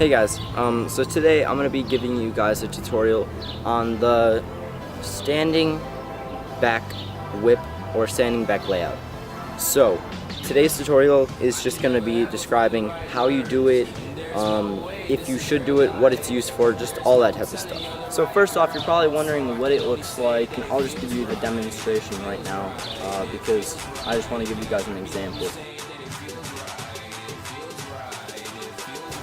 Hey guys, so today I'm going to be giving you guys a tutorial on the standing back whip or standing back layout. So today's tutorial is just going to be describing how you do it, if you should do it, what it's used for, just all that type of stuff. So first off, you're probably wondering what it looks like, and I'll just give you the demonstration right now because I just want to give you guys an example.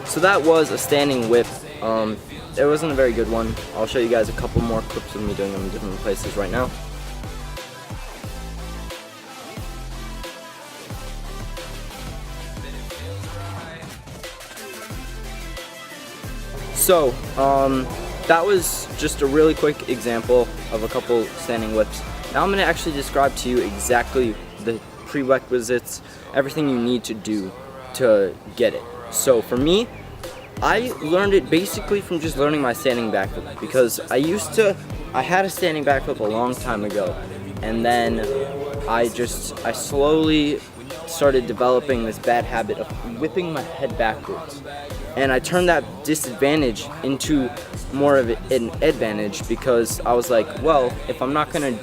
So that was a standing whip. It wasn't a very good one. I'll show you guys a couple more clips of me doing them in different places right now. So, that was just a really quick example of a couple standing whips. Now I'm going to actually describe to you exactly the prerequisites, everything you need to do to get it. So for me, I learned it basically from just learning my standing backflip, because I had a standing backflip a long time ago, and then I slowly started developing this bad habit of whipping my head backwards, and I turned that disadvantage into more of an advantage, because I was like, well, if I'm not gonna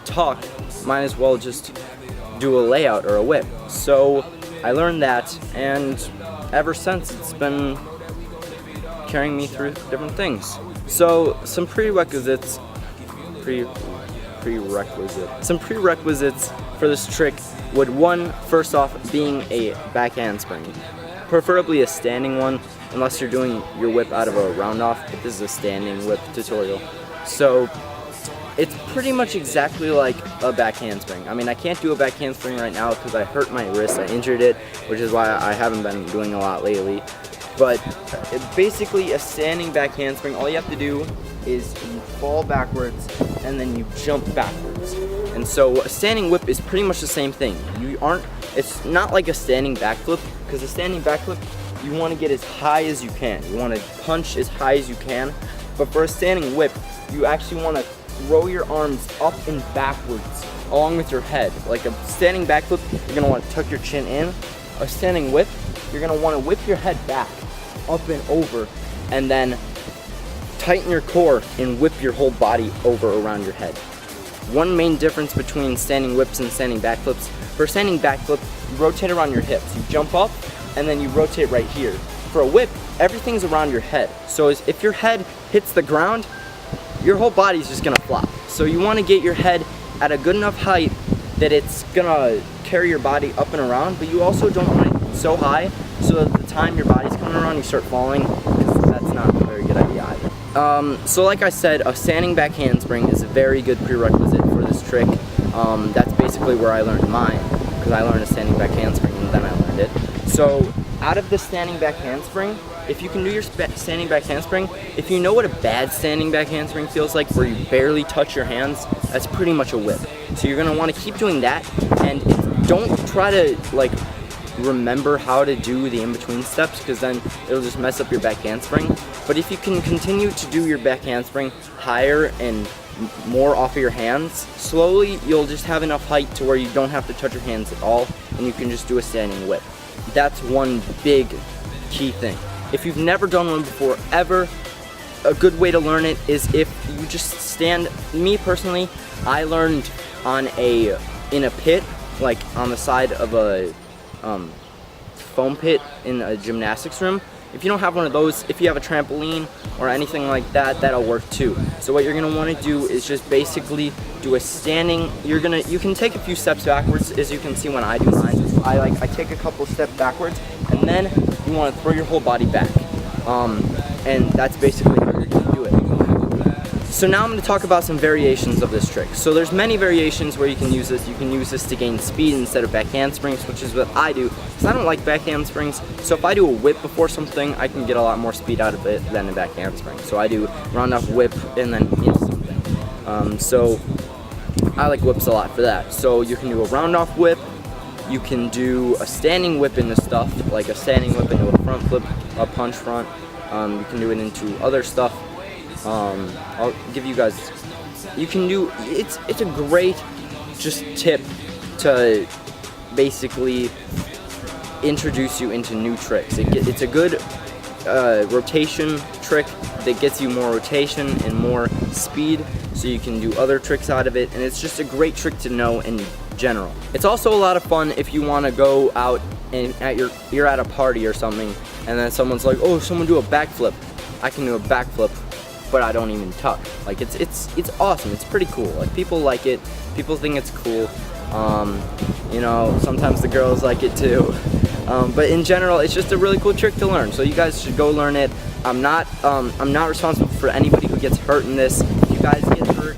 talk, might as well just do a layout or a whip. So I learned that, and ever since it's been carrying me through different things. So some prerequisites for this trick would, first off, being a back handspring, preferably a standing one, unless you're doing your whip out of a round off, but this is a standing whip tutorial. So it's pretty much exactly like a back handspring. I mean, I can't do a back handspring right now because I hurt my wrist, I injured it, which is why I haven't been doing a lot lately. But basically a standing back handspring, all you have to do is you fall backwards and then you jump backwards. And so a standing whip is pretty much the same thing. It's not like a standing backflip, because a standing backflip, you want to get as high as you can. You want to punch as high as you can. But for a standing whip, you actually want to throw your arms up and backwards along with your head. Like a standing backflip, you're going to want to tuck your chin in. A standing whip, you're going to want to whip your head back, up and over, and then tighten your core and whip your whole body over around your head. One main difference between standing whips and standing backflips: for a standing backflip, you rotate around your hips. You jump up and then you rotate right here. For a whip, everything's around your head. So if your head hits the ground, your whole body's just gonna flop. So you want to get your head at a good enough height that it's gonna carry your body up and around, but you also don't want it so high so that the time your body's coming around you start falling, because that's not a very good idea either. So like I said, a standing back handspring is a very good prerequisite for this trick. That's basically where I learned mine, because I learned a standing back handspring and then I learned it. So out of the standing back handspring, if you can do your standing back handspring, if you know what a bad standing back handspring feels like, where you barely touch your hands, that's pretty much a whip. So you're going to want to keep doing that, and don't try to remember how to do the in-between steps, because then it'll just mess up your back handspring. But if you can continue to do your back handspring higher and more off of your hands, slowly you'll just have enough height to where you don't have to touch your hands at all, and you can just do a standing whip. That's one big key thing. If you've never done one before, ever, a good way to learn it is if you just stand. Me personally, I learned in a pit, like on the side of a foam pit in a gymnastics room. If you don't have one of those, if you have a trampoline or anything like that, that'll work too. So what you're gonna want to do is just basically do a standing. You can take a few steps backwards, as you can see when I do mine. I take a couple steps backwards, and then you want to throw your whole body back. And that's basically how you're gonna do it. So now I'm going to talk about some variations of this trick. So there's many variations where you can use this. You can use this to gain speed instead of back handsprings, which is what I do, because I don't like back handsprings. So if I do a whip before something, I can get a lot more speed out of it than a back handspring. So I do round off whip and then hit something. So I like whips a lot for that. So you can do a round off whip. You can do a standing whip into stuff, like a standing whip into a front flip, a punch front. You can do it into other stuff. I'll give you guys, you can do, it's a great just tip to basically introduce you into new tricks. It's a good rotation trick that gets you more rotation and more speed, so you can do other tricks out of it, and it's just a great trick to know in general. It's also a lot of fun if you want to go out and you're at a party or something, and then someone's like, oh, someone do a backflip. I can do a backflip, but I don't even tuck. Like it's awesome. It's pretty cool. Like people like it. People think it's cool. You know, sometimes the girls like it too. But in general, it's just a really cool trick to learn. So you guys should go learn it. I'm not responsible for anybody who gets hurt in this. If you guys get hurt,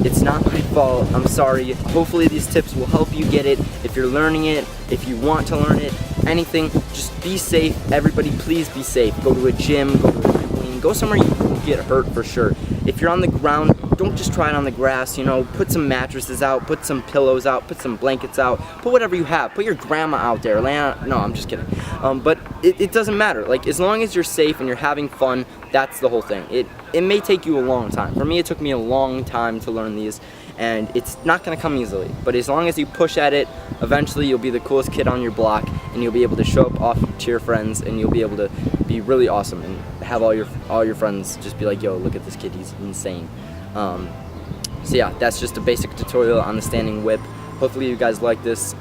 it's not my fault. I'm sorry. Hopefully these tips will help you get it. If you're learning it, if you want to learn it, anything, just be safe. Everybody, please be safe. Go to a gym, go to a trampoline, go somewhere you won't get hurt for sure. If you're on the ground, don't just try it on the grass, you know, put some mattresses out, put some pillows out, put some blankets out, put whatever you have, put your grandma out there, no, I'm just kidding. But it doesn't matter, like as long as you're safe and you're having fun, that's the whole thing. It may take you a long time. For me, it took me a long time to learn these, and it's not gonna come easily, but as long as you push at it, eventually you'll be the coolest kid on your block, and you'll be able to show up off to your friends, and you'll be able to be really awesome and have all your friends just be like, yo, look at this kid, he's insane. So yeah, that's just a basic tutorial on the standing whip. Hopefully you guys like this.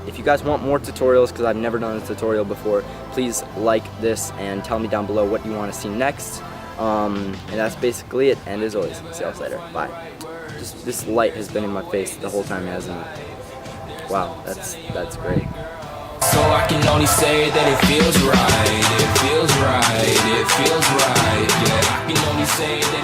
If you guys want more tutorials, because I've never done a tutorial before, please like this and tell me down below what you want to see next. And that's basically it, and as always, see you guys later. Bye. This light has been in my face the whole time, hasn't it? Wow, that's great. So I can only say that it feels right, it feels right, it feels right, yeah. I can only say that